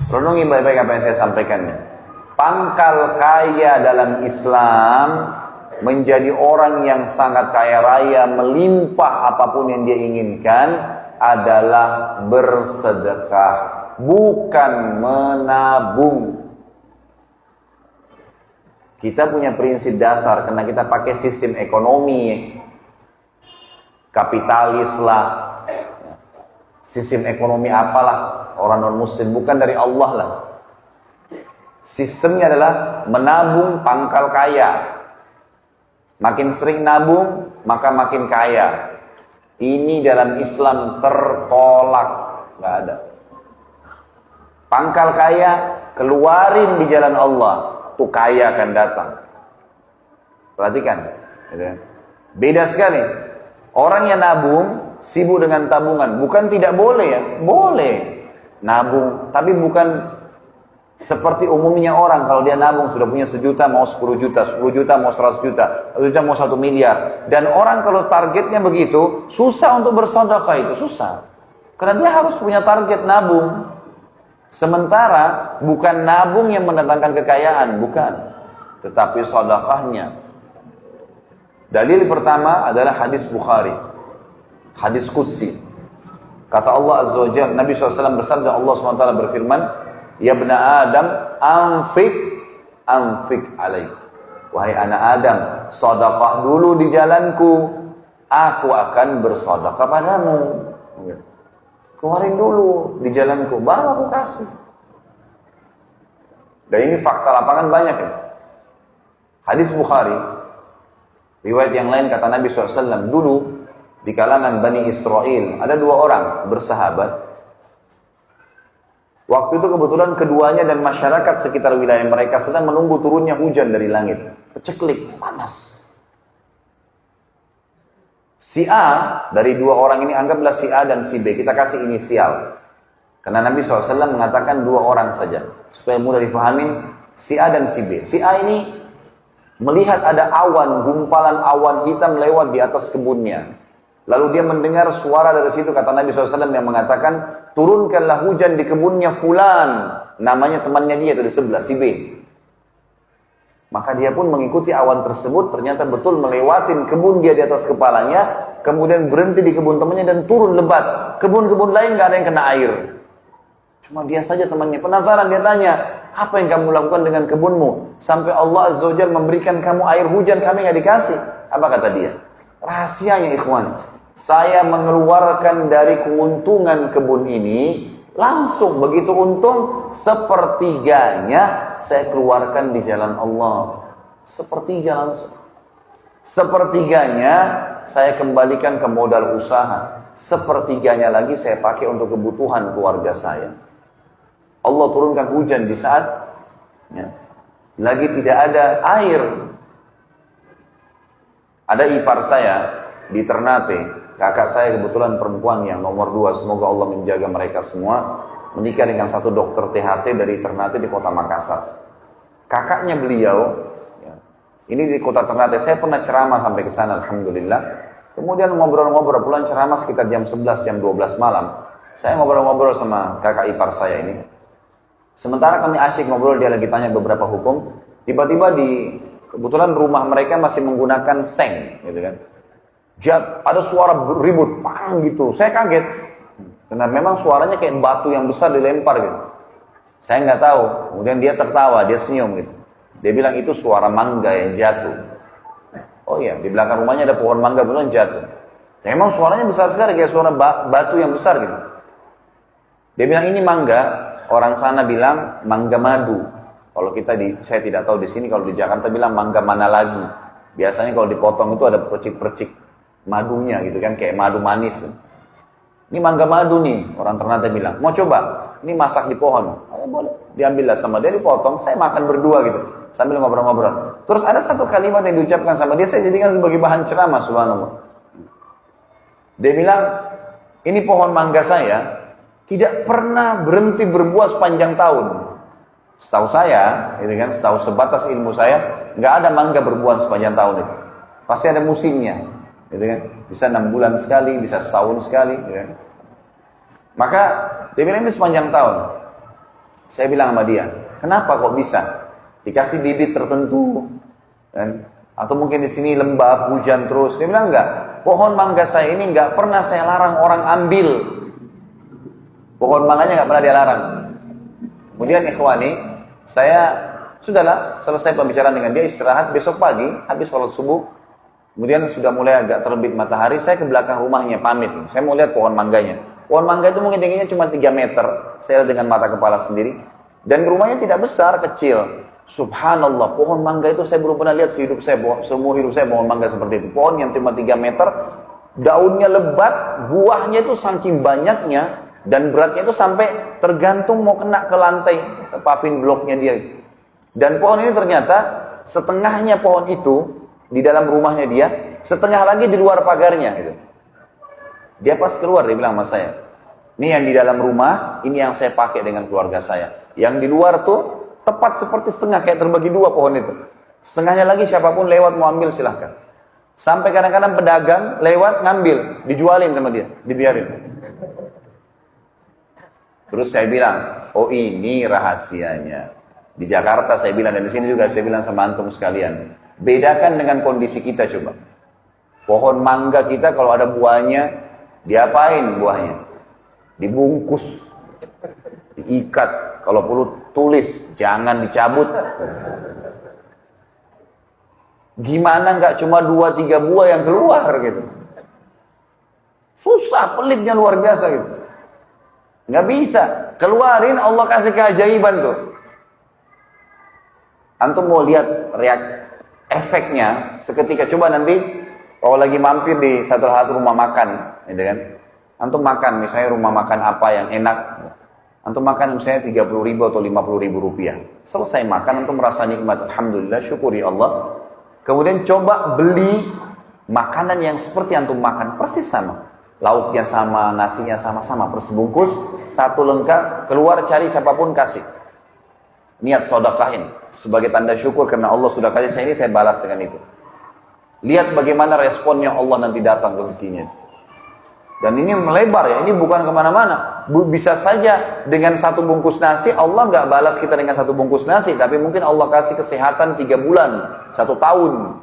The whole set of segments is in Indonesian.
Renungi baik-baik apa yang saya sampaikan. Pangkal kaya dalam Islam menjadi orang yang sangat kaya raya, melimpah apapun yang dia inginkan adalah bersedekah, bukan menabung. Kita punya prinsip dasar karena kita pakai sistem ekonomi kapitalis lah, sistem ekonomi apalah, orang non muslim, bukan dari Allah lah. Sistemnya adalah menabung pangkal kaya. Makin sering nabung maka makin kaya. Ini dalam Islam tertolak, nggak ada. Pangkal kaya keluarin di jalan Allah, tuh kaya akan datang. Perhatikan, beda sekali. Orang yang nabung sibuk dengan tabungan, bukan tidak boleh ya, boleh nabung, tapi bukan seperti umumnya orang. Kalau dia nabung sudah punya 1 juta mau 10 juta, 10 juta mau 100 juta, 1 juta mau 1 miliar. Dan orang kalau targetnya begitu, susah untuk bersedekah, itu susah. Karena dia harus punya target nabung. Sementara bukan nabung yang mendatangkan kekayaan, bukan, tetapi sedekahnya. Dalil pertama adalah hadis Bukhari, hadis Qudsi. Kata Allah Azza wa Jalla, Nabi SAW bersabda, Allah SWT berfirman, ya bna Adam, anfik alaik. Wahai anak Adam, sedekah dulu di jalanku, aku akan bersedekah padamu. Keluarin dulu di jalanku, baru aku kasih. Dan ini fakta lapangan banyak ya. Hadis Bukhari, riwayat yang lain kata Nabi SAW, dulu di kalangan Bani Israel ada 2 orang bersahabat. Waktu itu kebetulan keduanya dan masyarakat sekitar wilayah mereka sedang menunggu turunnya hujan dari langit. Peceklik, panas. Si A, dari 2 orang ini, anggaplah si A dan si B, kita kasih inisial. Karena Nabi SAW mengatakan 2 orang saja, supaya mudah dipahamin, si A dan si B. Si A ini melihat ada awan, gumpalan awan hitam lewat di atas kebunnya. Lalu dia mendengar suara dari situ, kata Nabi SAW yang mengatakan, turunkanlah hujan di kebunnya fulan. Namanya temannya dia itu di sebelah, si B. Maka dia pun mengikuti awan tersebut, ternyata betul melewatin kebun dia di atas kepalanya, kemudian berhenti di kebun temannya dan turun lebat. Kebun-kebun lain nggak ada yang kena air. Cuma dia saja temannya. Penasaran, dia tanya, apa yang kamu lakukan dengan kebunmu? Sampai Allah Azza wa Jalla memberikan kamu air hujan, kami nggak dikasih. Apa kata dia? Rahasianya ikhwan, saya mengeluarkan dari keuntungan kebun ini, langsung begitu untung, sepertiganya saya keluarkan di jalan Allah. Sepertiga langsung. Sepertiganya saya kembalikan ke modal usaha. Sepertiganya lagi saya pakai untuk kebutuhan keluarga saya. Allah turunkan hujan di saat lagi tidak ada air. Ada ipar saya di Ternate, kakak saya kebetulan perempuan yang nomor 2, semoga Allah menjaga mereka semua, menikah dengan satu dokter THT dari Ternate di kota Makassar. Kakaknya beliau, ini di kota Ternate, saya pernah ceramah sampai ke sana, alhamdulillah. Kemudian ngobrol-ngobrol, pulang ceramah sekitar jam 11, jam 12 malam. Saya ngobrol-ngobrol sama kakak ipar saya ini. Sementara kami asyik ngobrol, dia lagi tanya beberapa hukum. Tiba-tiba kebetulan rumah mereka masih menggunakan seng, gitu kan. Ada suara ribut, pang gitu. Saya kaget, karena memang suaranya kayak batu yang besar dilempar gitu. Saya nggak tahu. Kemudian dia tertawa, dia senyum gitu. Dia bilang itu suara mangga yang jatuh. Oh iya, di belakang rumahnya ada pohon mangga beneran jatuh. Memang suaranya besar sekali, kayak suara batu yang besar gitu. Dia bilang ini mangga. Orang sana bilang mangga madu. Kalau saya tidak tahu di sini, kalau di Jakarta bilang mangga mana lagi. Biasanya kalau dipotong itu ada percik-percik madunya gitu kan, kayak madu manis. Ini mangga madu nih, orang Ternate bilang. Mau coba? Ini masak di pohon. Oh, boleh. Diambillah sama dia, dipotong. Saya makan berdua gitu, sambil ngobrol-ngobrol. Terus ada satu kalimat yang diucapkan sama dia, saya jadikan sebagai bahan ceramah, subhanallah. Dia bilang, ini pohon mangga saya tidak pernah berhenti berbuah sepanjang tahun. Setahu saya, gitu kan, setahu sebatas ilmu saya, nggak ada mangga berbuah sepanjang tahun itu. Pasti ada musimnya, gitu kan. Bisa 6 bulan sekali, bisa setahun sekali, gitu kan. Maka dia bilang ini sepanjang tahun. Saya bilang sama dia, kenapa kok bisa? Dikasih bibit tertentu, kan? Atau mungkin di sini lembab, hujan terus. Dia bilang enggak, pohon mangga saya ini enggak pernah saya larang orang ambil. Pohon mangganya enggak pernah dia larang. Kemudian ikhwani, saya sudahlah selesai pembicaraan dengan dia, istirahat. Besok pagi, habis sholat subuh, kemudian sudah mulai agak terbit matahari, saya ke belakang rumahnya pamit. Saya mau lihat pohon mangganya. Pohon mangga itu mungkin tingginya cuma 3 meter, saya lihat dengan mata kepala sendiri. Dan rumahnya tidak besar, kecil. Subhanallah, pohon mangga itu saya belum pernah lihat sehidup saya, semua hidup saya pohon mangga seperti itu. Pohon yang cuma 3 meter, daunnya lebat, buahnya itu saking banyaknya, dan beratnya itu sampai tergantung mau kena ke lantai, paving bloknya dia. Dan pohon ini ternyata setengahnya pohon itu di dalam rumahnya dia, setengah lagi di luar pagarnya gitu. Dia pas keluar, dia bilang sama saya, ini yang di dalam rumah, ini yang saya pakai dengan keluarga saya. Yang di luar tuh, tepat seperti setengah, kayak terbagi 2 pohon itu. Setengahnya lagi siapapun lewat mau ambil silahkan. Sampai kadang-kadang pedagang lewat ngambil, dijualin sama dia, dibiarin. Terus saya bilang, oh ini rahasianya. Di Jakarta saya bilang, dan di sini juga saya bilang sama antum sekalian, bedakan dengan kondisi kita coba. Pohon mangga kita kalau ada buahnya, diapain buahnya? Dibungkus, diikat, kalau perlu tulis, jangan dicabut. Gimana nggak cuma 2-3 buah yang keluar gitu? Susah, pelitnya luar biasa gitu. Nggak bisa, keluarin, Allah kasih keajaiban tuh. Antum mau lihat efeknya seketika, coba nanti kalau lagi mampir di satu rumah makan, gitu kan? Antum makan, misalnya rumah makan apa yang enak, antum makan misalnya 30.000 atau 50.000 rupiah. Selesai makan, antum merasa nikmat, alhamdulillah, syukuri Allah. Kemudian coba beli makanan yang seperti antum makan, persis sama. Lauknya sama, nasinya sama-sama, persebungkus, satu lengkap, keluar cari siapapun kasih. Niat sedekahin sebagai tanda syukur karena Allah sudah kasih saya ini, saya balas dengan itu. Lihat bagaimana responnya Allah nanti datang rezekinya. Dan ini melebar ya, ini bukan kemana-mana. Bisa saja dengan 1 bungkus nasi, Allah nggak balas kita dengan 1 bungkus nasi, tapi mungkin Allah kasih kesehatan 3 bulan, 1 tahun.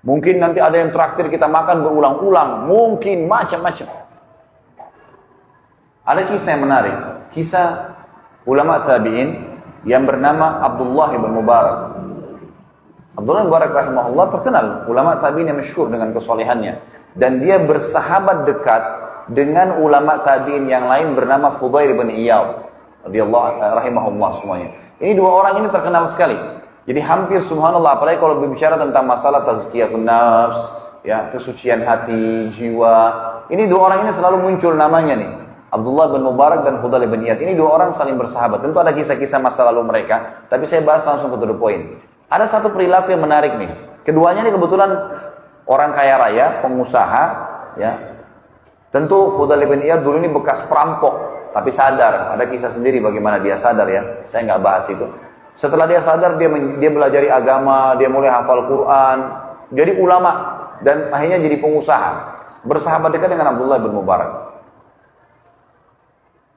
Mungkin nanti ada yang traktir kita makan berulang-ulang, mungkin macam-macam. Ada kisah yang menarik, kisah ulama tabi'in yang bernama Abdullah bin Mubarak. Abdullah bin Mubarak rahimahullah terkenal ulama tabi'in yang masyhur dengan kesolehannya, dan dia bersahabat dekat dengan ulama tabi'in yang lain bernama Fudail bin Iyad radhiyallahu rahimahullah semuanya. Ini 2 orang ini terkenal sekali. Jadi hampir subhanallah, apalagi kalau berbicara tentang masalah tazkiyatun nafs, ya, kesucian hati, jiwa. Ini 2 orang ini selalu muncul namanya nih. Abdullah bin Mubarak dan Fudail bin Iyad. Ini 2 orang saling bersahabat. Tentu ada kisah-kisah masa lalu mereka, tapi saya bahas langsung ke the point. Ada satu perilaku yang menarik nih. Keduanya ini kebetulan orang kaya raya, pengusaha, ya. Tentu Fudail bin Iyad dulu ini bekas perampok, tapi sadar. Ada kisah sendiri bagaimana dia sadar ya. Saya nggak bahas itu. Setelah dia sadar, dia belajari agama, dia mulai hafal Quran, jadi ulama, dan akhirnya jadi pengusaha. Bersahabat dekat dengan Abdullah bin Mubarak.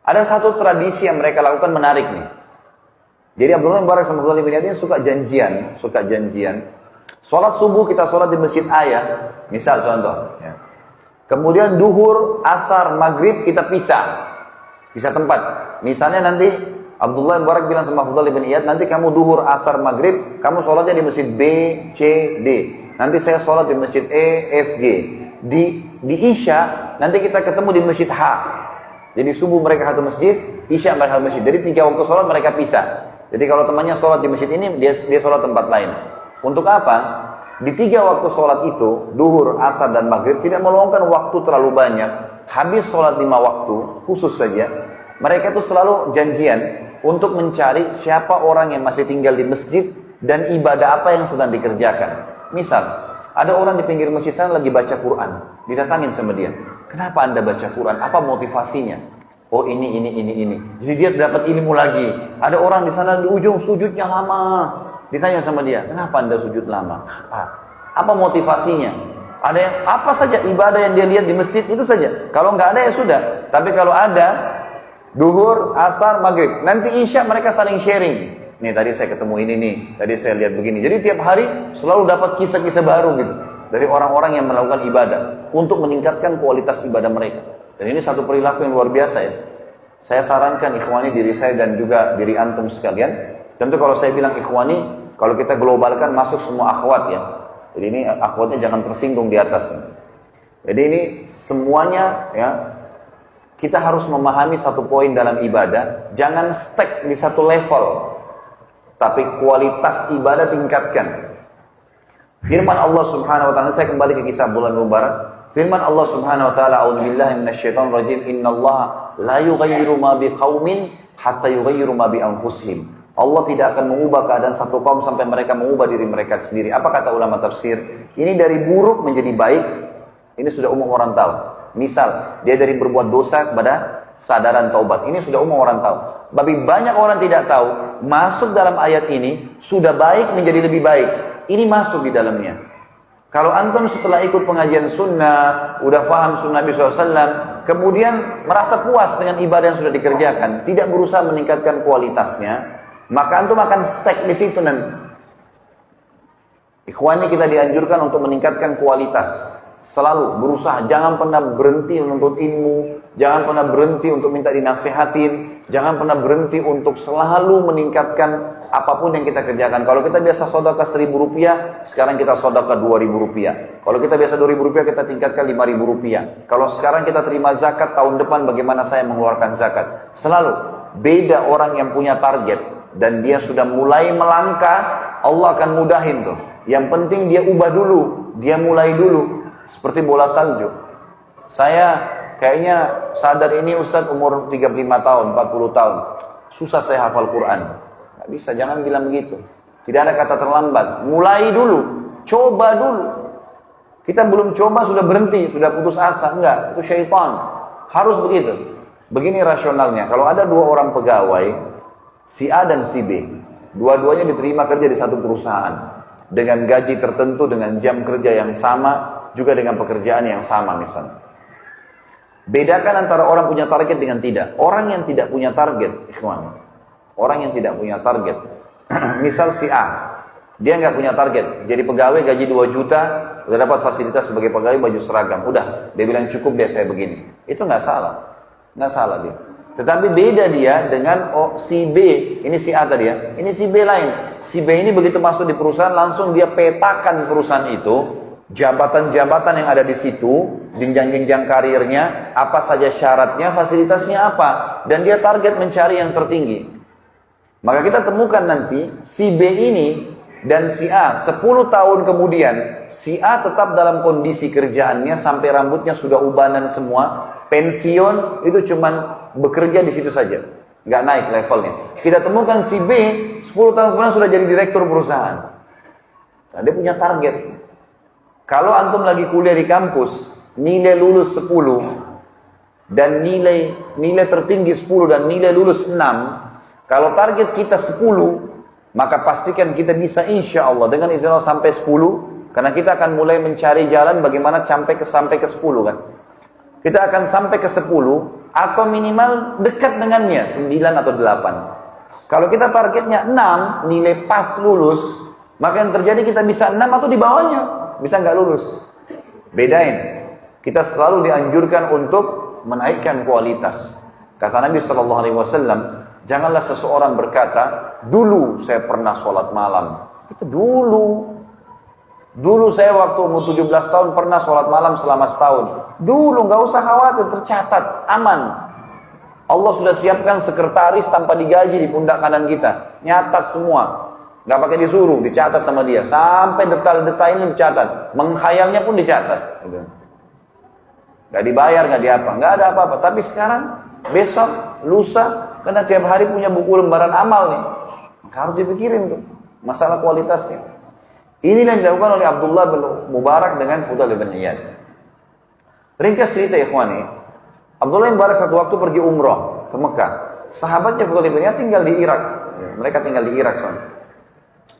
Ada satu tradisi yang mereka lakukan menarik nih. Jadi Abdullah bin Mubarak sama Fudail bin Iyad ini suka janjian. Sholat subuh kita sholat di masjid A, misal contoh. Ya. Kemudian duhur, asar, maghrib kita pisah tempat. Misalnya nanti Abdullah bin Mubarak bilang sama Fudail bin Iyad, nanti kamu duhur, asar, maghrib, kamu sholatnya di masjid B, C, D. Nanti saya sholat di masjid E, F, G. Di Isya, nanti kita ketemu di masjid H. Jadi subuh mereka satu masjid, Isya mereka satu masjid. Jadi 3 waktu sholat mereka pisah. Jadi kalau temannya sholat di masjid ini, dia sholat tempat lain. Untuk apa? Di 3 waktu sholat itu, duhur, asar, dan maghrib, tidak meluangkan waktu terlalu banyak. Habis sholat 5 waktu, khusus saja, mereka itu selalu janjian untuk mencari siapa orang yang masih tinggal di masjid dan ibadah apa yang sedang dikerjakan. Misal, ada orang di pinggir masjid sana lagi baca Quran, didatangin sama dia. Kenapa anda baca Quran? Apa motivasinya? Oh ini. Jadi dia dapat ilmu lagi. Ada orang di sana di ujung sujudnya lama. Ditanya sama dia, kenapa anda sujud lama? Apa motivasinya? Ada yang apa saja ibadah yang dia lihat di masjid itu saja. Kalau nggak ada ya sudah. Tapi kalau ada, Duhur, asar, maghrib. Nanti isya mereka saling sharing. Nih tadi saya ketemu ini nih, tadi saya lihat begini. Jadi tiap hari selalu dapat kisah-kisah baru gitu. Dari orang-orang yang melakukan ibadah. Untuk meningkatkan kualitas ibadah mereka. Dan ini satu perilaku yang luar biasa ya. Saya sarankan ikhwani diri saya dan juga diri antum sekalian. Tentu kalau saya bilang ikhwani, kalau kita globalkan masuk semua akhwat ya. Jadi ini akhwatnya jangan tersinggung di atas. Jadi ini semuanya ya. Kita harus memahami satu poin dalam ibadah, jangan stuck di satu level, tapi kualitas ibadah tingkatkan. Firman Allah Subhanahu wa taala, saya kembali ke kisah Abdullah bin Mubarak. Firman Allah Subhanahu wa taala, "A'udzubillahi minasyaitonir rajim. Innallaha la yughayyiru ma biqaumin hatta yughayyiru ma bi anfusihim." Allah tidak akan mengubah keadaan satu kaum sampai mereka mengubah diri mereka sendiri. Apa kata ulama tafsir? Ini dari buruk menjadi baik. Ini sudah umum orang tahu. Misal, dia dari berbuat dosa kepada sadaran taubat. Ini sudah umum orang tahu. Tapi banyak orang tidak tahu, masuk dalam ayat ini, sudah baik menjadi lebih baik. Ini masuk di dalamnya. Kalau antum setelah ikut pengajian sunnah, udah paham sunnah Nabi SAW, kemudian merasa puas dengan ibadah yang sudah dikerjakan, tidak berusaha meningkatkan kualitasnya, maka antum akan stuck di situ nanti. Ikhwani, kita dianjurkan untuk meningkatkan kualitas. Selalu berusaha, jangan pernah berhenti menuntut ilmu, jangan pernah berhenti untuk minta dinasihatin, jangan pernah berhenti untuk selalu meningkatkan apapun yang kita kerjakan. Kalau kita biasa sedekah 1.000 rupiah, sekarang kita sedekah 2.000 rupiah. Kalau kita biasa 2.000 rupiah, kita tingkatkan 5.000 rupiah. Kalau sekarang kita terima zakat, tahun depan bagaimana saya mengeluarkan zakat. Selalu beda orang yang punya target dan dia sudah mulai melangkah, Allah akan mudahin tuh. Yang penting dia ubah dulu, dia mulai dulu. Seperti bola salju. Saya kayaknya sadar ini Ustaz umur 35 tahun, 40 tahun. Susah saya hafal Quran. Nggak bisa, jangan bilang begitu. Tidak ada kata terlambat. Mulai dulu, coba dulu. Kita belum coba sudah berhenti, sudah putus asa. Enggak, itu syaitan. Harus begitu. Begini rasionalnya, kalau ada dua orang pegawai, si A dan si B, dua-duanya diterima kerja di satu perusahaan. Dengan gaji tertentu, dengan jam kerja yang sama, juga dengan pekerjaan yang sama misalnya. Bedakan antara orang punya target dengan tidak. Orang yang tidak punya target, ikhwan. Orang yang tidak punya target. Misal si A, dia nggak punya target. Jadi pegawai gaji 2 juta, udah dapat fasilitas sebagai pegawai baju seragam. Udah, dia bilang cukup deh saya begini. Itu nggak salah. Nggak salah dia. Tetapi beda dia dengan si B. Ini si A tadi ya. Ini si B lain. Si B ini begitu masuk di perusahaan, langsung dia petakan perusahaan itu. Jabatan-jabatan yang ada di situ, jenjang-jenjang karirnya, apa saja syaratnya, fasilitasnya apa, dan dia target mencari yang tertinggi. Maka kita temukan nanti si B ini dan si A 10 tahun kemudian, si A tetap dalam kondisi kerjaannya sampai rambutnya sudah ubanan semua, pensiun itu cuman bekerja di situ saja, nggak naik levelnya. Kita temukan si B 10 tahun kemudian sudah jadi direktur perusahaan. Nah, dia punya target. Kalau antum lagi kuliah di kampus, nilai lulus 10 dan nilai tertinggi 10 dan nilai lulus 6, kalau target kita 10, maka pastikan kita bisa insya Allah dengan izin Allah sampai 10, karena kita akan mulai mencari jalan bagaimana sampai ke 10 kan. Kita akan sampai ke 10 atau minimal dekat dengannya 9 atau 8. Kalau kita targetnya 6, nilai pas lulus, maka yang terjadi kita bisa 6 atau di bawahnya. Bisa nggak lulus. Bedain. Kita selalu dianjurkan untuk menaikkan kualitas. Kata Nabi SAW, janganlah seseorang berkata, dulu saya pernah sholat malam. Itu dulu. Dulu saya waktu umur 17 tahun pernah sholat malam selama setahun. Dulu, nggak usah khawatir, tercatat, aman. Allah sudah siapkan sekretaris tanpa digaji di pundak kanan kita. Nyatat semua. Nggak pakai disuruh, dicatat sama dia. Sampai detail-detailnya dicatat. Menghayalnya pun dicatat. Nggak dibayar, nggak diapa. Nggak ada apa-apa. Tapi sekarang, besok, lusa, karena tiap hari punya buku lembaran amal nih. Harus dipikirin tuh. Masalah kualitasnya. Inilah yang dilakukan oleh Abdullah bin Mubarak dengan Fudail bin Iyad. Ringkas cerita ikhwani. Abdullah bin Mubarak satu waktu pergi umrah ke Mekah. Sahabatnya Fudail bin Iyad tinggal di Irak. Mereka tinggal di Irak soalnya.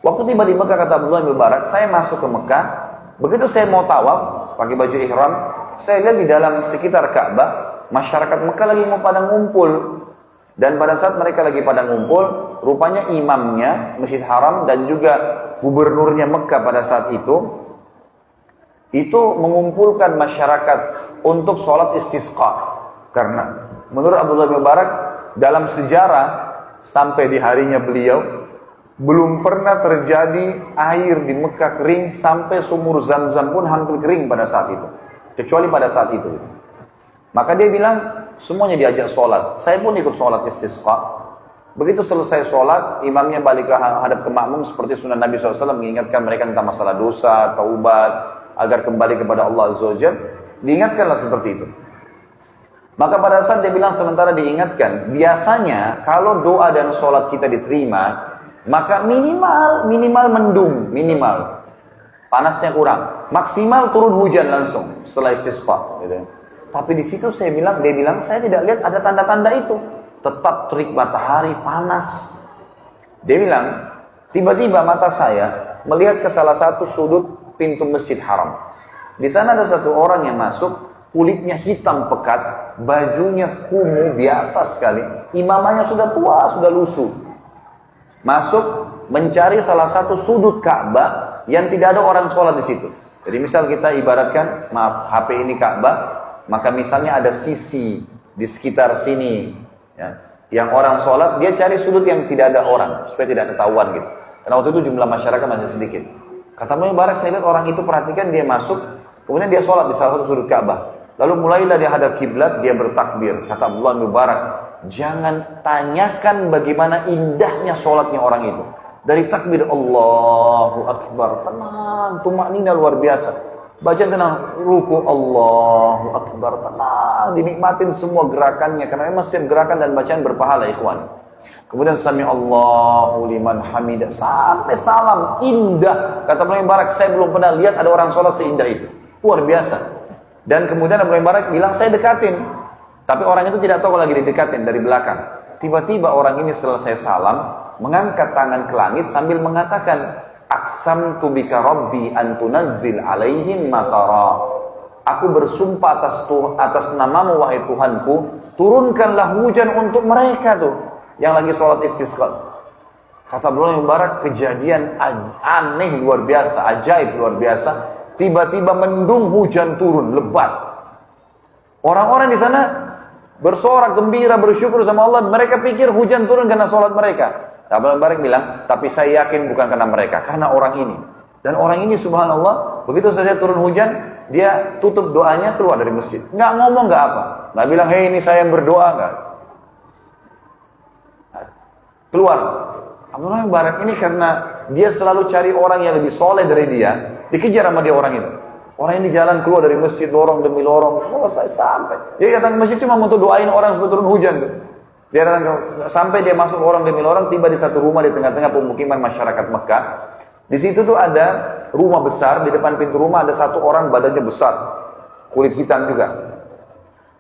Waktu tiba di Mekah, kata Abdullah bin Mubarak, saya masuk ke Mekah, begitu saya mau tawaf, pakai baju ihram, saya lihat di dalam sekitar Ka'bah, masyarakat Mekah lagi mau pada ngumpul. Dan pada saat mereka lagi pada ngumpul, rupanya imamnya Masjid Haram dan juga gubernurnya Mekah pada saat itu mengumpulkan masyarakat untuk sholat istisqa. Karena menurut Abdullah bin Mubarak, dalam sejarah sampai di harinya beliau, belum pernah terjadi air di Mekah kering sampai sumur Zam-Zam pun hampir kering pada saat itu. Kecuali pada saat itu. Maka dia bilang, semuanya diajak sholat. Saya pun ikut sholat istisqa. Begitu selesai sholat, imamnya balik ke hadap ke makmum seperti sunnah Nabi SAW mengingatkan mereka tentang masalah dosa, taubat, agar kembali kepada Allah Azza wa Jalla. Diingatkanlah seperti itu. Maka pada saat dia bilang sementara diingatkan, biasanya kalau doa dan sholat kita diterima, maka minimal mendung, minimal. Panasnya kurang, maksimal turun hujan langsung setelah istisqa. Gitu. Tapi di situ dia bilang, saya tidak lihat ada tanda-tanda itu. Tetap terik matahari, panas. Dia bilang, tiba-tiba mata saya melihat ke salah satu sudut pintu Masjid Haram. Di sana ada satu orang yang masuk, kulitnya hitam pekat, bajunya kumuh biasa sekali. Imamanya sudah tua, sudah lusuh. Masuk mencari salah satu sudut Ka'bah yang tidak ada orang sholat di situ. Jadi misal kita ibaratkan, maaf, HP ini Ka'bah, maka misalnya ada sisi di sekitar sini, ya, yang orang sholat, dia cari sudut yang tidak ada orang, supaya tidak ketahuan gitu. Karena waktu itu jumlah masyarakat masih sedikit. Kata Ibnu Mubarak, saya lihat orang itu perhatikan dia masuk, kemudian dia sholat di salah satu sudut Ka'bah. Lalu mulailah dia hadap kiblat, dia bertakbir. Kata Abdullah bin Mubarak, jangan tanyakan bagaimana indahnya sholatnya orang itu. Dari takbir Allahu Akbar, tenang, tumaknina luar biasa. Baca tenang, ruku Allahu Akbar, tenang, dinikmatin semua gerakannya. Karena memang setiap gerakan dan bacaan berpahala, ikhwan. Kemudian sami Allahu liman hamidah, sampai salam, indah. Kata Ibnu Mubarak, saya belum pernah lihat ada orang sholat seindah itu. Luar biasa. Dan kemudian Ibnu Mubarak bilang, saya dekatin. Tapi orang itu tidak tahu lagi didekatin dari belakang. Tiba-tiba orang ini selesai salam, mengangkat tangan ke langit sambil mengatakan, Aqsamtu bika rabbi an tunazzil alaihim matara. Aku bersumpah atas namamu wahai Tuhanku, turunkanlah hujan untuk mereka tuh yang lagi sholat istisqa. Kata Abdullah bin Mubarak, kejadian aneh luar biasa, ajaib luar biasa. Tiba-tiba mendung, hujan turun lebat. Orang-orang di sana bersorak gembira, bersyukur sama Allah. Mereka pikir hujan turun karena sholat mereka. Abdullah bin Mubarak bilang, tapi saya yakin bukan karena mereka, karena orang ini. Dan orang ini subhanallah, begitu saja turun hujan, dia tutup doanya, keluar dari masjid. Nggak ngomong, nggak apa. Nggak bilang, hei ini saya yang berdoa, nggak. Keluar. Abdullah bin Mubarak ini karena dia selalu cari orang yang lebih soleh dari dia, dikejar sama dia orang itu. Orang ini jalan keluar dari masjid, lorong demi lorong, selesai sampai. Dia datang ke masjid cuma untuk doain orang supaya turun hujan tuh. Dia sampai dia masuk orang demi orang, tiba di satu rumah di tengah-tengah pemukiman masyarakat Mekah. Di situ tuh ada rumah besar, di depan pintu rumah ada satu orang badannya besar, kulit hitam juga.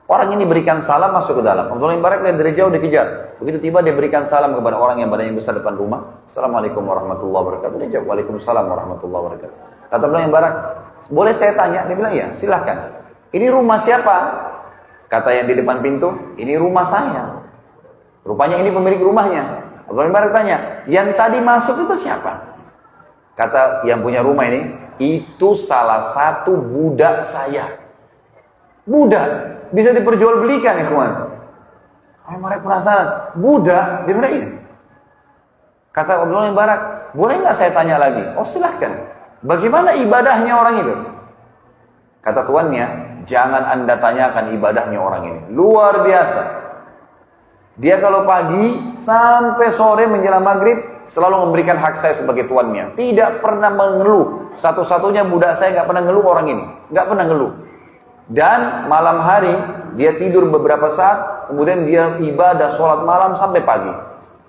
Orang ini berikan salam masuk ke dalam. Abdullah bin Mubarak dari jauh dikejar. Begitu tiba dia berikan salam kepada orang yang badannya besar depan rumah. Assalamualaikum warahmatullahi wabarakatuh. Dia jawab, Waalaikumsalam warahmatullahi wabarakatuh. Kata Abdullah bin Mubarak, boleh saya tanya? Dia bilang, iya, silahkan. Ini rumah siapa? Kata yang di depan pintu, ini rumah saya. Rupanya ini pemilik rumahnya. Abdullah bin Mubarak tanya, yang tadi masuk itu siapa? Kata yang punya rumah ini, itu salah satu budak saya. Budak bisa diperjualbelikan ya kawan. Mereka penasaran, budak, dia bilang iya. Kata Abdullah bin Mubarak, boleh nggak saya tanya lagi? Oh silahkan. Bagaimana ibadahnya orang itu? Kata tuannya, jangan anda tanyakan ibadahnya orang ini. Luar biasa. Dia kalau pagi sampai sore menjelang maghrib selalu memberikan hak saya sebagai tuannya. Tidak pernah mengeluh. Satu-satunya budak saya nggak pernah ngeluh orang ini. Nggak pernah ngeluh. Dan malam hari dia tidur beberapa saat, kemudian dia ibadah sholat malam sampai pagi.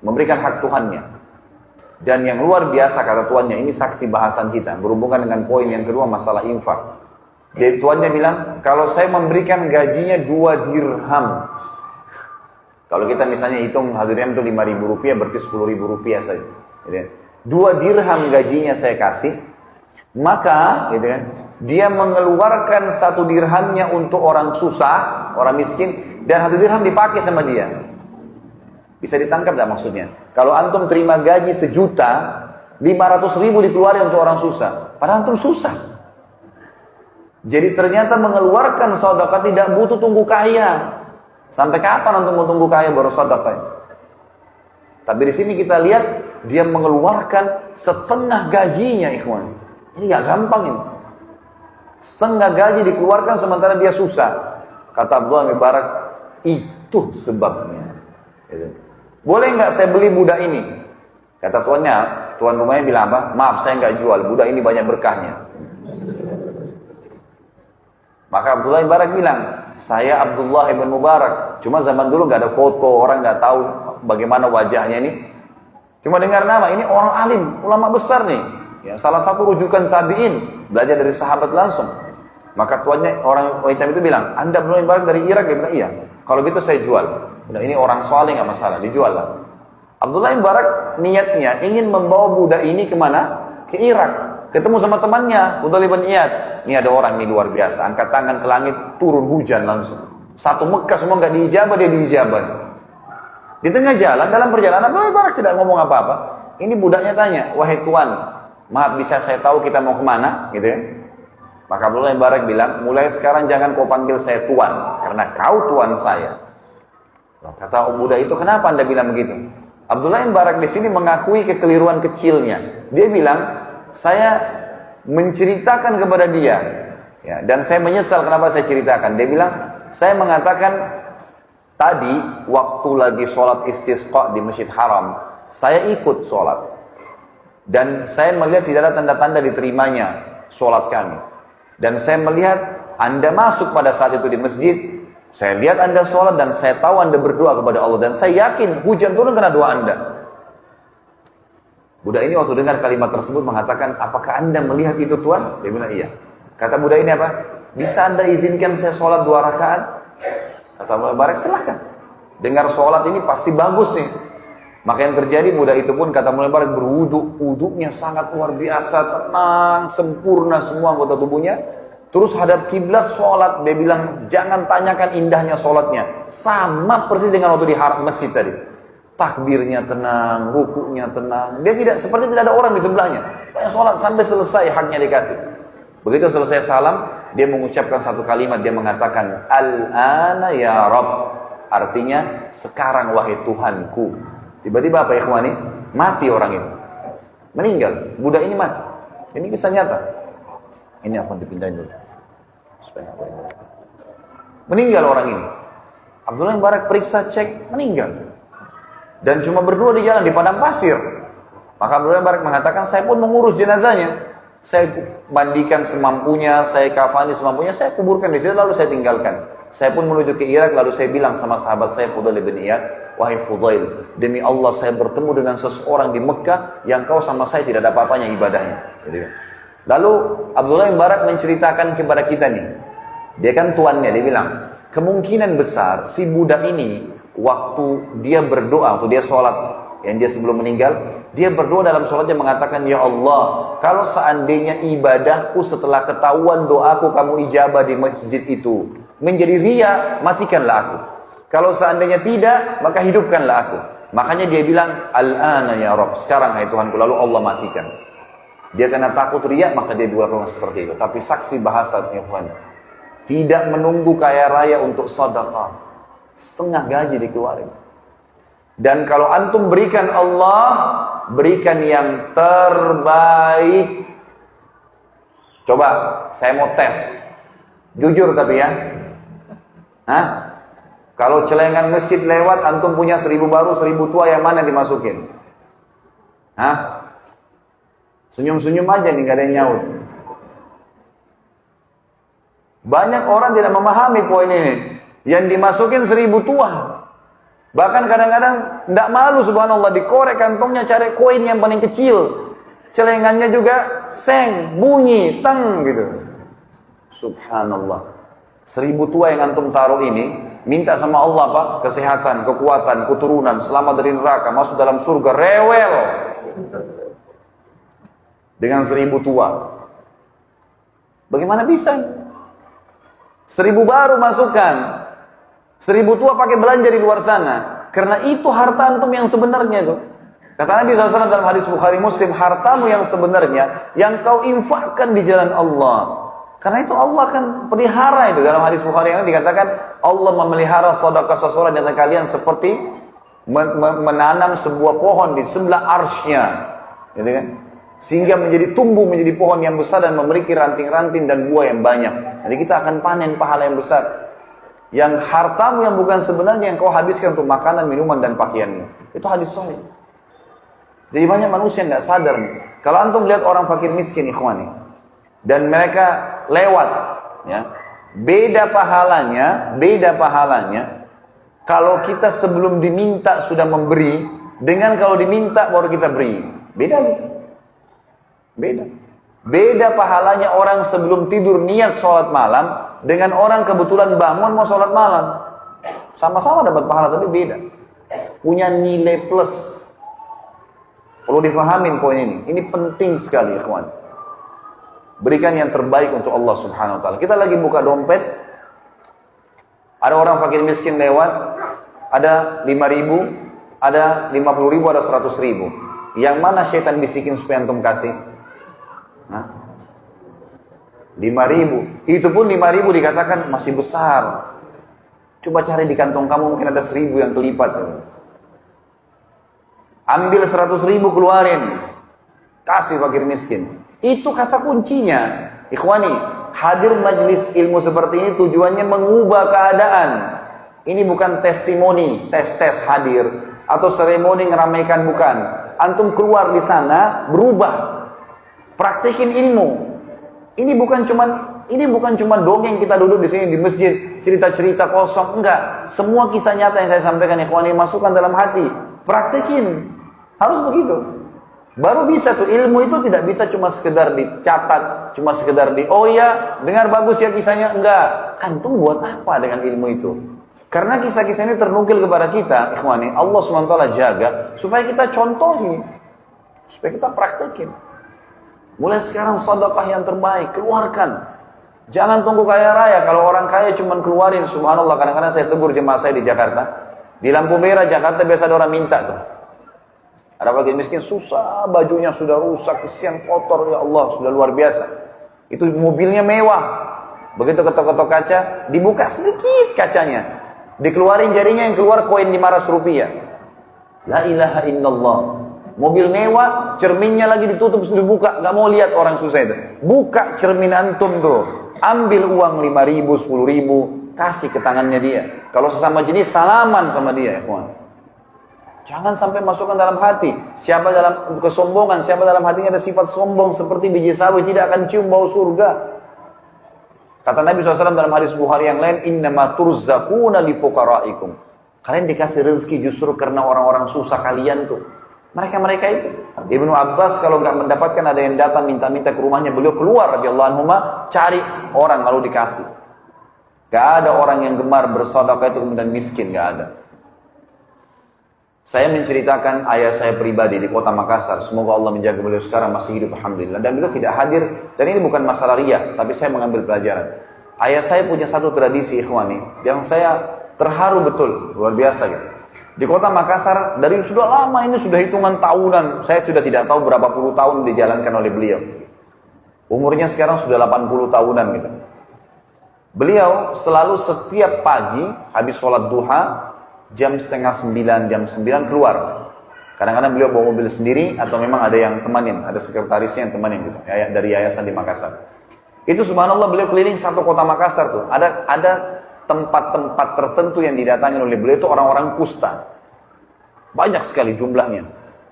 Memberikan hak Tuhannya. Dan yang luar biasa kata tuannya, ini saksi bahasan kita. Berhubungan dengan poin yang kedua masalah infak. Jadi tuannya bilang, kalau saya memberikan gajinya 2 dirham. Kalau kita misalnya hitung satu dirham itu 5.000 rupiah, berarti 10.000 rupiah saja. Gitu kan. 2 dirham gajinya saya kasih, maka gitu kan, dia mengeluarkan 1 dirhamnya untuk orang susah, orang miskin, dan 1 dirham dipakai sama dia. Bisa ditangkap tidak maksudnya? Kalau antum terima gaji 1.500.000 dikeluarin untuk orang susah. Padahal antum susah. Jadi ternyata mengeluarkan sedekah tidak butuh tunggu kaya. Sampai kapan antum mau tunggu kaya baru sedekah? Tapi di sini kita lihat dia mengeluarkan setengah gajinya, ikhwan. Ini nggak gampang ini. Setengah gaji dikeluarkan sementara dia susah. Kata Abdullah bin Mubarak, itu sebabnya. Boleh nggak saya beli budak ini? Kata tuannya, tuan rumahnya bilang apa? Maaf, saya nggak jual. Budak ini banyak berkahnya. Maka Abdullah bin Mubarak bilang, saya Abdullah bin Mubarak. Cuma zaman dulu nggak ada foto, orang nggak tahu bagaimana wajahnya ini. Cuma dengar nama, ini orang alim, ulama besar nih. Ya, salah satu rujukan tabi'in, belajar dari sahabat langsung. Maka tuannya orang hitam itu bilang, Anda belum Mubarak dari Irak? Dia bilang, iya. Kalau gitu saya jual. Udah, ini orang soleh nggak masalah, dijual lah. Abdullah bin Mubarak niatnya ingin membawa budak ini kemana? Ke Irak. Ketemu sama temannya, Fudail bin Iyad. Ini ada orang ini luar biasa, angkat tangan ke langit, turun hujan langsung. Satu Mekah semua nggak diijabah, dia diijabah. Di tengah jalan, dalam perjalanan, Abdullah bin Mubarak tidak ngomong apa-apa. Ini budaknya tanya, wahai tuan, maaf bisa saya tahu kita mau kemana? Gitu ya. Maka Abdullah bin Mubarak bilang, mulai sekarang jangan kau panggil saya tuan, karena kau tuan saya. Kata budak itu, kenapa anda bilang begitu? Abdullah bin Mubarak di sini mengakui kekeliruan kecilnya. Dia bilang, saya menceritakan kepada dia, ya, dan saya menyesal kenapa saya ceritakan. Dia bilang, saya mengatakan tadi waktu lagi sholat istisqa di Masjid Haram, saya ikut sholat. Dan saya melihat tidak ada tanda-tanda diterimanya sholat kami. Dan saya melihat Anda masuk pada saat itu di masjid. Saya lihat Anda sholat dan saya tahu Anda berdoa kepada Allah. Dan saya yakin hujan turun karena doa Anda. Budak ini waktu dengar kalimat tersebut mengatakan, apakah Anda melihat itu Tuhan? Dia bilang iya. Kata budak ini apa? Bisa Anda izinkan saya sholat 2 rakaat? Kata Abdullah bin Mubarak, silahkan. Dengar sholat ini pasti bagus nih. Maka yang terjadi budak itu pun kata Abdullah bin Mubarak berwudu. Wudunya sangat luar biasa, tenang, sempurna semua anggota tubuhnya. Terus hadap kiblat sholat. Dia bilang jangan tanyakan indahnya sholatnya. Sama persis dengan waktu di masjid tadi. Takbirnya tenang, rukuknya tenang. Dia tidak seperti tidak ada orang di sebelahnya. Banyak sholat sampai selesai haknya dikasih. Begitu selesai salam, dia mengucapkan satu kalimat, dia mengatakan Al-ana ya Rabb. Artinya sekarang wahai Tuhanku. Tiba-tiba apa ikhwani? Mati orang itu. Meninggal. Budak ini mati. Ini kisah nyata. Ini akan dipindahin dulu. Meninggal orang ini. Abdullah bin Mubarak periksa cek, meninggal. Dan cuma berdua di jalan di padang pasir. Maka Abdullah bin Mubarak mengatakan, saya pun mengurus jenazahnya. Saya mandikan semampunya, saya kafani semampunya, saya kuburkan di situ lalu saya tinggalkan. Saya pun menuju ke Irak lalu saya bilang sama sahabat saya Fudail bin Iyad, wahai Fudail, demi Allah saya bertemu dengan seseorang di Mekah yang kau sama saya tidak ada apa-apanya ibadahnya. Lalu Abdullah bin Mubarak menceritakan kepada kita nih. Dia kan tuannya, dia bilang, kemungkinan besar si budak ini waktu dia berdoa, waktu dia sholat, yang dia sebelum meninggal, dia berdoa dalam sholatnya mengatakan, ya Allah, kalau seandainya ibadahku setelah ketahuan doaku kamu ijabah di masjid itu menjadi riya, matikanlah aku. Kalau seandainya tidak, maka hidupkanlah aku. Makanya dia bilang, Al-ana ya Rabb, sekarang hai Tuhanku, lalu Allah matikan. Dia karena takut riya, maka dia dua orang seperti itu. Tapi saksi bahasa Tuhan, tidak menunggu kaya raya untuk sedekah. Setengah gaji dikeluarin. Dan kalau antum berikan Allah, berikan yang terbaik. Coba, saya mau tes. Jujur tapi ya. Hah? Kalau celengan masjid lewat, antum punya 1000 baru, 1000 tua, yang mana dimasukin? Hah? Senyum-senyum aja nih, gak ada yang nyaut. Banyak orang tidak memahami poin ini. Yang dimasukin 1000 tua. Bahkan kadang-kadang tidak malu subhanallah, dikorek kantongnya cari koin yang paling kecil. Celengannya juga seng, bunyi, teng gitu. Subhanallah. 1000 tua yang antum taruh ini, minta sama Allah Pak, kesehatan, kekuatan, keturunan, selamat dari neraka, masuk dalam surga, rewel. Dengan 1000 tua. Bagaimana bisa? 1000 baru masukkan. 1000 tua pakai belanja di luar sana. Karena itu harta antum yang sebenarnya itu. Kata Nabi SAW dalam hadis Bukhari Muslim, hartamu yang sebenarnya yang kau infakkan di jalan Allah. Karena itu Allah akan pelihara itu. Dalam hadis Bukhari yang dikatakan Allah memelihara sedekah seseorang di antara kalian seperti menanam sebuah pohon di sebelah arsy-Nya, gitu kan? Sehingga menjadi tumbuh menjadi pohon yang besar dan memiliki ranting-ranting dan buah yang banyak. Jadi kita akan panen pahala yang besar. Yang hartamu yang bukan sebenarnya yang kau habiskan untuk makanan, minuman dan pakaianmu. Itu hadis sahih. Jadi banyak manusia yang tidak sadar nih. Kalau antum lihat orang fakir miskin ikhwani, dan mereka lewat, ya, beda pahalanya. Kalau kita sebelum diminta sudah memberi, dengan kalau diminta baru kita beri, beda. Beda pahalanya orang sebelum tidur niat sholat malam, dengan orang kebetulan bangun mau sholat malam. Sama-sama dapat pahala tapi beda. Punya nilai plus. Perlu difahamin poin ini. Ini penting sekali ikhwan. Berikan yang terbaik untuk Allah Subhanahu wa taala. Kita lagi buka dompet. Ada orang fakir miskin lewat, ada 5.000, ada 50.000, ada 100.000. Yang mana syaitan bisikin supaya antum kasih? 5.000. Itu pun 5.000 dikatakan masih besar. Coba cari di kantong kamu mungkin ada 1.000 yang kelipat. Ambil 100.000 keluarin, kasih fakir miskin. Itu kata kuncinya. Ikhwani, hadir majlis ilmu seperti ini tujuannya mengubah keadaan. Ini bukan testimoni, tes hadir atau seremoni ngeramaikan, bukan. Antum keluar di sana berubah. Praktekin ilmu. Ini bukan cuma dongeng kita duduk di sini di masjid, cerita-cerita kosong, enggak. Semua kisah nyata yang saya sampaikan ikhwani masukkan dalam hati. Praktekin. Harus begitu. Baru bisa tuh, ilmu itu tidak bisa cuma sekedar dicatat, cuma sekedar oh ya, dengar bagus ya kisahnya, enggak. Antum buat apa dengan ilmu itu? Karena kisah-kisah ini ternukil kepada kita, ikhwani, Allah SWT jaga supaya kita contohi, supaya kita praktekin. Mulai sekarang sedekah yang terbaik, keluarkan. Jangan tunggu kaya raya. Kalau orang kaya cuma keluarin, subhanallah, kadang-kadang saya tegur jemaah saya di Jakarta. Di lampu merah Jakarta biasa ada orang minta tuh. Ada fakir miskin susah, bajunya sudah rusak, kesian kotor, ya Allah, sudah luar biasa. Itu mobilnya mewah. Begitu ketok-ketok kaca, dibuka sedikit kacanya. Dikeluarin jarinya yang keluar koin 500 rupiah. La ilaha illallah. Mobil mewah, cerminnya lagi ditutup, sudah dibuka, nggak mau lihat orang susah itu. Buka cermin antum tuh. Ambil uang 5.000, 10.000, kasih ke tangannya dia. Kalau sesama jenis, salaman sama dia, ya kawan. Jangan sampai masukkan dalam hati. Siapa dalam kesombongan, siapa dalam hatinya ada sifat sombong seperti biji sawi, tidak akan cium bau surga. Kata Nabi SAW dalam hadis Bukhari yang lain, innama turzaquna li fuqaraikum. Kalian dikasih rezeki justru karena orang-orang susah kalian tuh. Mereka itu. Ibnu Abbas kalau nggak mendapatkan ada yang datang minta-minta ke rumahnya, beliau keluar radhiyallahu anhu cari orang lalu dikasih. Gak ada orang yang gemar bersedekah itu kemudian miskin, gak ada. Saya menceritakan ayah saya pribadi di kota Makassar. Semoga Allah menjaga beliau sekarang masih hidup, alhamdulillah. Dan beliau tidak hadir. Dan ini bukan masalah riya, tapi saya mengambil pelajaran. Ayah saya punya satu tradisi ikhwani yang saya terharu betul, luar biasa gitu. Di kota Makassar dari sudah lama ini, sudah hitungan tahunan. Saya sudah tidak tahu berapa puluh tahun dijalankan oleh beliau. Umurnya sekarang sudah 80 tahunan gitu. Beliau selalu setiap pagi habis sholat duha jam 8:30, jam 9 keluar. Kadang-kadang beliau bawa mobil sendiri atau memang ada yang temanin, ada sekretarisnya yang temanin gitu, dari yayasan di Makassar. Itu subhanallah beliau keliling satu kota Makassar tuh. Ada tempat-tempat tertentu yang didatangi oleh beliau itu orang-orang kusta. Banyak sekali jumlahnya.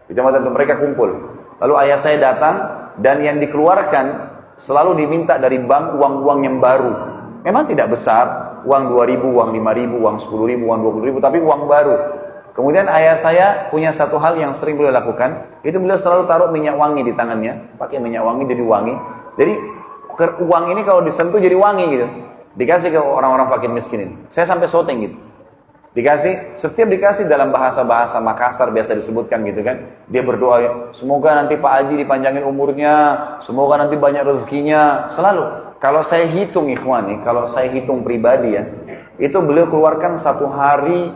Di tempat itu mereka kumpul. Lalu ayah saya datang dan yang dikeluarkan selalu diminta dari bank uang-uang yang baru. Memang tidak besar, uang 2.000, uang 5.000, uang 10.000, uang 20.000, tapi uang baru. Kemudian ayah saya punya satu hal yang sering beliau lakukan, itu beliau selalu taruh minyak wangi di tangannya, pakai minyak wangi jadi wangi. Jadi uang ini kalau disentuh jadi wangi gitu. Dikasih ke orang-orang fakir miskin ini. Saya sampai syuting gitu. Setiap dikasih dalam bahasa-bahasa Makassar biasa disebutkan gitu kan. Dia berdoa, semoga nanti Pak Haji dipanjangin umurnya, semoga nanti banyak rezekinya, selalu. Kalau saya hitung ikhwani, kalau saya hitung pribadi ya, itu beliau keluarkan satu hari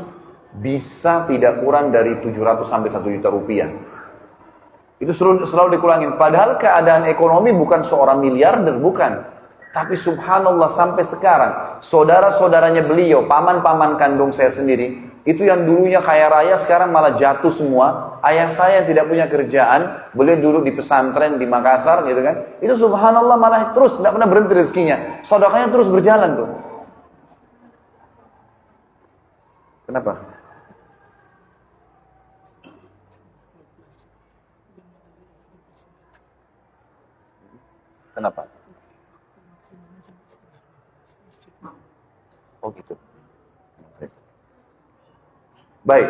bisa tidak kurang dari 700 sampai 1 juta rupiah. Itu selalu dikurangin. Padahal keadaan ekonomi bukan seorang miliarder, bukan. Tapi subhanallah sampai sekarang, saudara-saudaranya beliau, paman-paman kandung saya sendiri, itu yang dulunya kaya raya sekarang malah jatuh semua. Ayah saya yang tidak punya kerjaan, beliau dulu di pesantren di Makassar gitu kan. Itu subhanallah malah terus, tidak pernah berhenti rezekinya. Sedekahnya terus berjalan tuh. Kenapa? Kenapa? Oh gitu. Baik,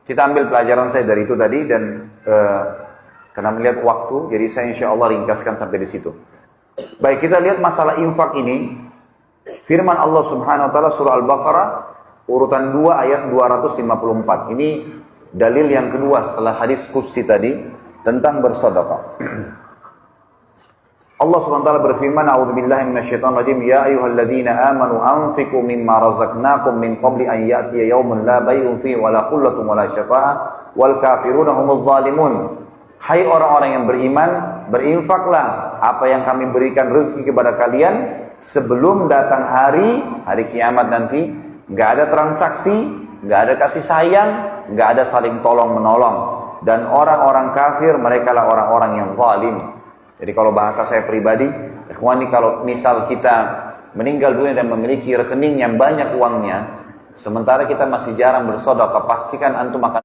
kita ambil pelajaran saya dari itu tadi dan karena melihat waktu, jadi saya insya Allah ringkaskan sampai di situ. Baik, kita lihat masalah infak ini. Firman Allah Subhanahu Wa Taala surah Al-Baqarah urutan 2 ayat 254. Ini dalil yang kedua setelah hadis qudsi tadi tentang bersedekah. Allah SWT berfirman, A'udzubillahi minasyaitonir rajim, ya ayyuhalladzina amanu anfiqu mimma razaqnakum min qabli an ya'tiya yawmun la bay'un fihi wa la khullatun wa la syafa'ah wal kafiruna humudz zalimun. Hai orang-orang yang beriman, berinfaklah apa yang kami berikan rezeki kepada kalian sebelum datang hari kiamat nanti. Enggak ada transaksi, enggak ada kasih sayang, enggak ada saling tolong menolong, dan orang-orang kafir mereka lah orang-orang yang zalim. Jadi kalau bahasa saya pribadi, ikhwani, kalau misal kita meninggal dunia dan memiliki rekening yang banyak uangnya, sementara kita masih jarang bersedekah, pastikan antum akan